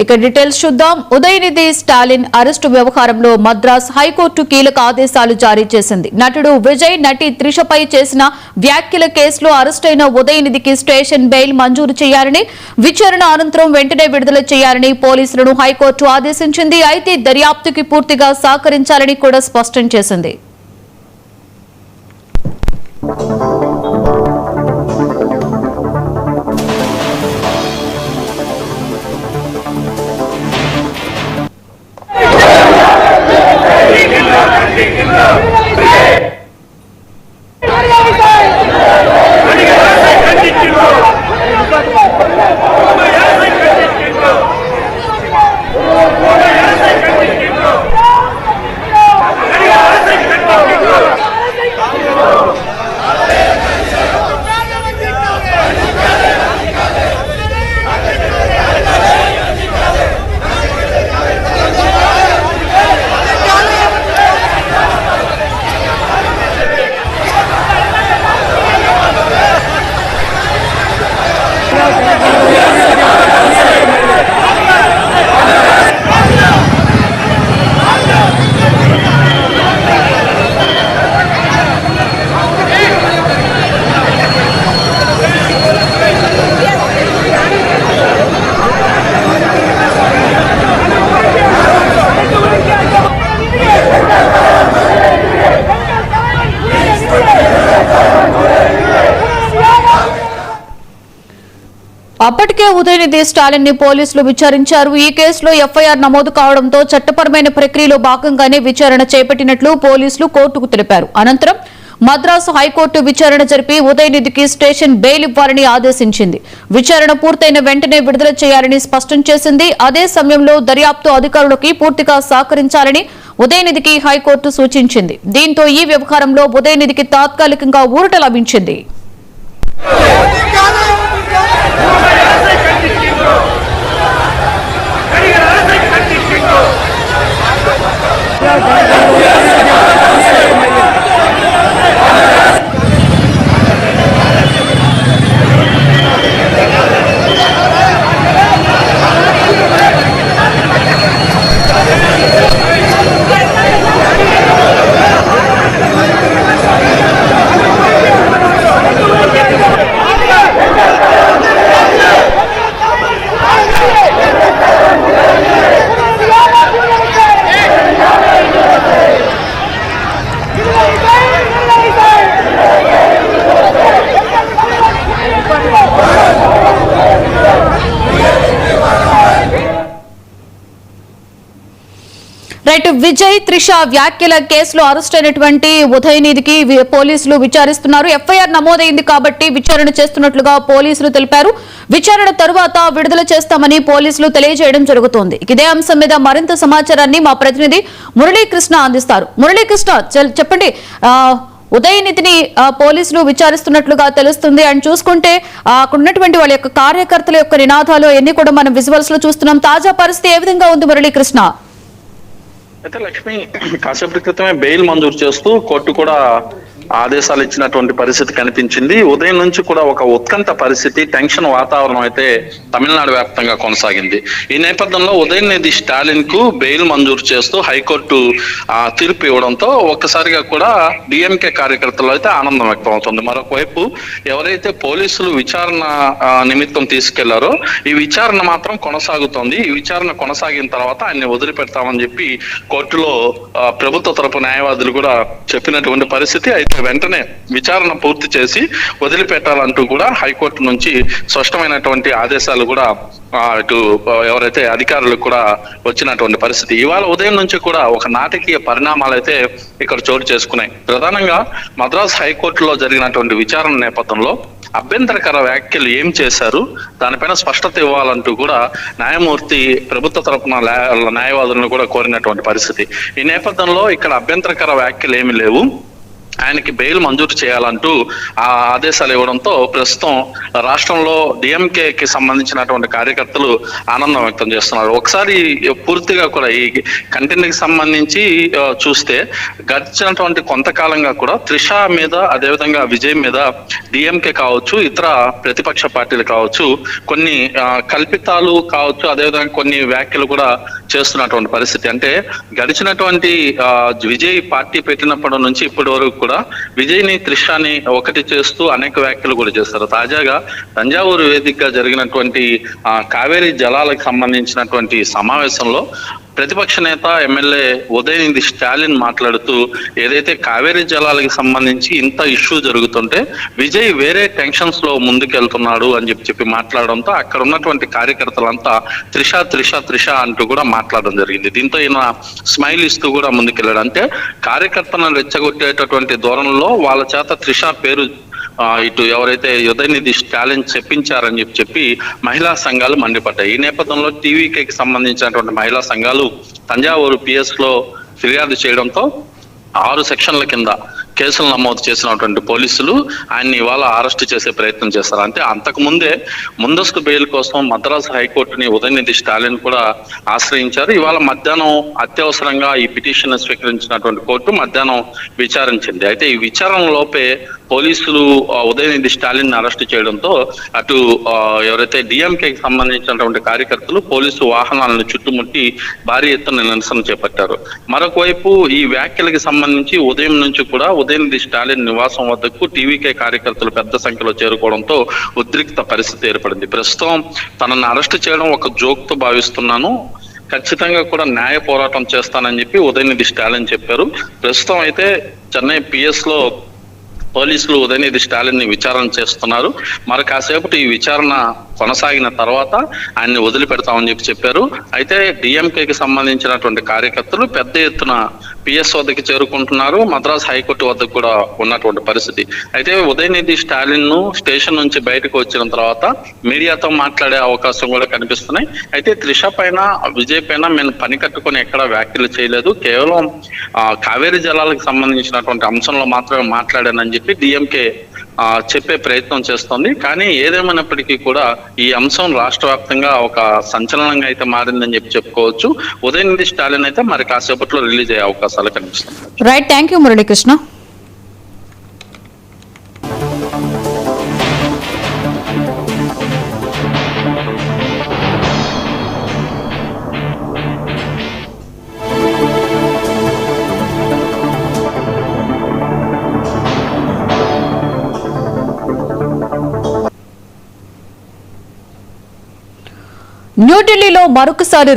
ఇక డీటెయిల్స్ చూద్దాం. ఉదయనిధి స్టాలిన్ అరెస్టు వ్యవహారంలో మద్రాస్ హైకోర్టు కీలక ఆదేశాలు జారీ చేసింది. నటుడు విజయ్, నటి త్రిషపై చేసిన వ్యాఖ్యల కేసులో అరెస్టైన ఉదయనిధికి స్టేషన్ బెయిల్ మంజూరు చేయాలని, విచారణ అనంతరం వెంటనే విడుదల చేయాలని పోలీసులను హైకోర్టు ఆదేశించింది. అయితే దర్యాప్తుకి పూర్తిగా సహకరించాలని కూడా స్పష్టం చేసింది. అప్పటికే ఉదయనిధి స్టాలిన్ ని పోలీసులు విచారించారు. ఈ కేసులో ఎఫ్ఐఆర్ నమోదు కావడంతో చట్టపరమైన ప్రక్రియలో భాగంగానే విచారణ చేపట్టినట్లు పోలీసులు కోర్టుకు తెలిపారు. అనంతరం మద్రాసు హైకోర్టు విచారణ జరిపి ఉదయనిధికి స్టేషన్ బెయిల్ ఇవ్వాలని ఆదేశించింది. విచారణ పూర్తయిన వెంటనే విడుదల చేయాలని స్పష్టం చేసింది. అదే సమయంలో దర్యాప్తు అధికారులకి పూర్తిగా సహకరించాలని ఉదయనిధికి హైకోర్టు సూచించింది. దీంతో ఈ వ్యవహారంలో ఉదయనిధికి తాత్కాలికంగా ఊరట లభించింది. రైట్, విజయ్, త్రిష వ్యాఖ్యల కేసులో అరెస్ట్ అయినటువంటి ఉదయనిధికి పోలీసులు విచారిస్తున్నారు. ఎఫ్ఐఆర్ నమోదైంది కాబట్టి విచారణ చేస్తున్నట్లుగా పోలీసులు తెలిపారు. విచారణ తరువాత విడుదల చేస్తామని పోలీసులు తెలియజేయడం జరుగుతోంది. ఇదే అంశం మీద మరింత సమాచారాన్ని మా ప్రతినిధి మురళీకృష్ణ అందిస్తారు. మురళీకృష్ణ, చెప్పండి. ఉదయనిధిని పోలీసులు విచారిస్తున్నట్లుగా తెలుస్తుంది. అండ్ చూసుకుంటే అక్కడ ఉన్నటువంటి వాళ్ళ యొక్క కార్యకర్తల యొక్క నినాదాలు ఎన్ని కూడా మనం విజువల్స్ లో చూస్తున్నాం. తాజా పరిస్థితి ఏ విధంగా ఉంది మురళీకృష్ణ? అయితే లక్ష్మి, కాసేపటి క్రితమే బెయిల్ మంజూరు చేస్తూ కోర్టు కూడా ఆదేశాలు ఇచ్చినటువంటి పరిస్థితి కనిపించింది. ఉదయం నుంచి కూడా ఒక ఉత్కంఠ పరిస్థితి, టెన్షన్ వాతావరణం అయితే తమిళనాడు వ్యాప్తంగా కొనసాగింది. ఈ నేపథ్యంలో ఉదయనిధి స్టాలిన్ కు బెయిల్ మంజూరు చేస్తూ హైకోర్టు తీర్పు ఇవ్వడంతో ఒక్కసారిగా కూడా డిఎంకే కార్యకర్తలు అయితే ఆనందం వ్యక్తం అవుతుంది. మరొక వైపు ఎవరైతే పోలీసులు విచారణ నిమిత్తం తీసుకెళ్లారో ఈ విచారణ మాత్రం కొనసాగుతోంది. ఈ విచారణ కొనసాగిన తర్వాత ఆయన్ని వదిలిపెడతామని చెప్పి కోర్టులో ప్రభుత్వ తరపు న్యాయవాదులు కూడా చెప్పినటువంటి పరిస్థితి. అయితే వెంటనే విచారణ పూర్తి చేసి వదిలిపెట్టాలంటూ కూడా హైకోర్టు నుంచి స్పష్టమైనటువంటి ఆదేశాలు కూడా ఇటు ఎవరైతే అధికారులకు కూడా వచ్చినటువంటి పరిస్థితి. ఇవాళ ఉదయం నుంచి కూడా ఒక నాటకీయ పరిణామాలు అయితే ఇక్కడ చోటు చేసుకున్నాయి. ప్రధానంగా మద్రాస్ హైకోర్టులో జరిగినటువంటి విచారణ నేపథ్యంలో అభ్యంతరకర వ్యాఖ్యలు ఏం చేశారు, దానిపైన స్పష్టత ఇవ్వాలంటూ కూడా న్యాయమూర్తి ప్రభుత్వ తరపున న్యాయవాదులను కూడా కోరినటువంటి పరిస్థితి. ఈ నేపథ్యంలో ఇక్కడ అభ్యంతరకర వ్యాఖ్యలు ఏమి లేవు, ఆయనకి బెయిల్ మంజూరు చేయాలంటూ ఆ ఆదేశాలు ఇవ్వడంతో ప్రస్తుతం రాష్ట్రంలో డిఎంకేకి సంబంధించినటువంటి కార్యకర్తలు ఆనందం వ్యక్తం చేస్తున్నారు. ఒకసారి పూర్తిగా కూడా ఈ కంటెంట్ కి సంబంధించి చూస్తే గడిచినటువంటి కొంతకాలంగా కూడా త్రిష మీద అదేవిధంగా విజయ్ మీద డిఎంకే కావచ్చు ఇతర ప్రతిపక్ష పార్టీలు కావచ్చు కొన్ని కల్పితాలు కావచ్చు అదేవిధంగా కొన్ని వ్యాఖ్యలు కూడా చేస్తున్నటువంటి పరిస్థితి. అంటే గడిచినటువంటి విజయ్ పార్టీ పెట్టినప్పటి నుంచి ఇప్పటి వరకు కూడా విజయ్ని త్రిషాని ఒకటి చేస్తూ అనేక వ్యాఖ్యలు కూడా చేస్తారు. తాజాగా తంజావూరు వేదికగా జరిగినటువంటి కావేరీ జలాలకు సంబంధించినటువంటి సమావేశంలో ప్రతిపక్ష నేత ఎమ్మెల్యే ఉదయనిధి స్టాలిన్ మాట్లాడుతూ ఏదైతే కావేరీ జలాలకు సంబంధించి ఇంత ఇష్యూ జరుగుతుంటే విజయ్ వేరే టెన్షన్స్ లో ముందుకెళ్తున్నాడు అని చెప్పి మాట్లాడడంతో అక్కడ ఉన్నటువంటి కార్యకర్తలంతా త్రిష త్రిష త్రిష అంటూ కూడా మాట్లాడడం జరిగింది. దీంతో ఈయన స్మైల్ ఇస్తూ కూడా ముందుకెళ్ళాడు. అంటే కార్యకర్తలను రెచ్చగొట్టేటటువంటి ధోరణిలో వాళ్ళ చేత త్రిష పేరు ఇటు ఎవరైతే ఉదయనిధి స్టాలిన్ చెప్పించారని చెప్పి మహిళా సంఘాలు మండిపడ్డాయి. ఈ నేపథ్యంలో టీవీకేకి సంబంధించినటువంటి మహిళా సంఘాలు తంజావూరు పిఎస్ లో ఫిర్యాదు చేయడంతో 6 సెక్షన్ల కింద కేసులు నమోదు చేసినటువంటి పోలీసులు ఆయన్ని ఇవాళ అరెస్ట్ చేసే ప్రయత్నం చేస్తారు. అంటే అంతకు ముందే ముందస్తు బెయిల్ కోసం మద్రాసు హైకోర్టుని ఉదయనిధి స్టాలిన్ కూడా ఆశ్రయించారు. ఇవాళ మధ్యాహ్నం అత్యవసరంగా ఈ పిటిషన్ స్వీకరించినటువంటి కోర్టు మధ్యాహ్నం విచారించింది. అయితే ఈ విచారణ లోపే పోలీసులు ఉదయనిధి స్టాలిన్ అరెస్ట్ చేయడంతో అటు ఎవరైతే డిఎంకేకి సంబంధించినటువంటి కార్యకర్తలు పోలీసు వాహనాలను చుట్టుముట్టి భారీ ఎత్తున నిరసన చేపట్టారు. మరొక వైపు ఈ వ్యాఖ్యలకి సంబంధించి ఉదయం నుంచి కూడా ఉదయనిధి స్టాలిన్ నివాసం వద్దకు టీవీకే కార్యకర్తలు పెద్ద సంఖ్యలో చేరుకోవడంతో ఉద్రిక్త పరిస్థితి ఏర్పడింది. ప్రస్తుతం తనను అరెస్ట్ చేయడం ఒక జోక్ తో భావిస్తున్నాను, ఖచ్చితంగా కూడా న్యాయ పోరాటం చేస్తానని చెప్పి ఉదయనిధి స్టాలిన్ చెప్పారు. ప్రస్తుతం అయితే చెన్నై పిఎస్ లో పోలీసులు ఉదయనిధి స్టాలిన్ ని విచారణ చేస్తున్నారు. మరి కాసేపటి ఈ విచారణ కొనసాగిన తర్వాత ఆయన్ని వదిలిపెడతామని చెప్పారు. అయితే డిఎంకేకి సంబంధించినటువంటి కార్యకర్తలు పెద్ద ఎత్తున పిఎస్ వద్దకు చేరుకుంటున్నారు. మద్రాస్ హైకోర్టు వద్దకు కూడా ఉన్నటువంటి పరిస్థితి. అయితే ఉదయనిధి స్టాలిన్ ను స్టేషన్ నుంచి బయటకు వచ్చిన తర్వాత మీడియాతో మాట్లాడే అవకాశం కూడా కనిపిస్తున్నాయి. అయితే త్రిష పైన విజయ్ పైన మేము పని కట్టుకొని ఎక్కడా వ్యాఖ్యలు చేయలేదు, కేవలం కావేరీ జలాలకు సంబంధించినటువంటి అంశంలో మాత్రమే మాట్లాడానని చెప్పి డిఎంకే చెప్పే ప్రయత్నం చేస్తోంది. కానీ ఏదేమైనప్పటికీ కూడా ఈ అంశం రాష్ట్ర వ్యాప్తంగా ఒక సంచలనంగా అయితే మారిందని చెప్పుకోవచ్చు. ఉదయనిధి స్టాలిన్ అయితే మరి కాసేపట్లో రిలీజ్ అయ్యే అవకాశాలు కనిపిస్తున్నాయి. Right, thank you Muralikrishna. న్యూఢిల్లీలో మరొకసారి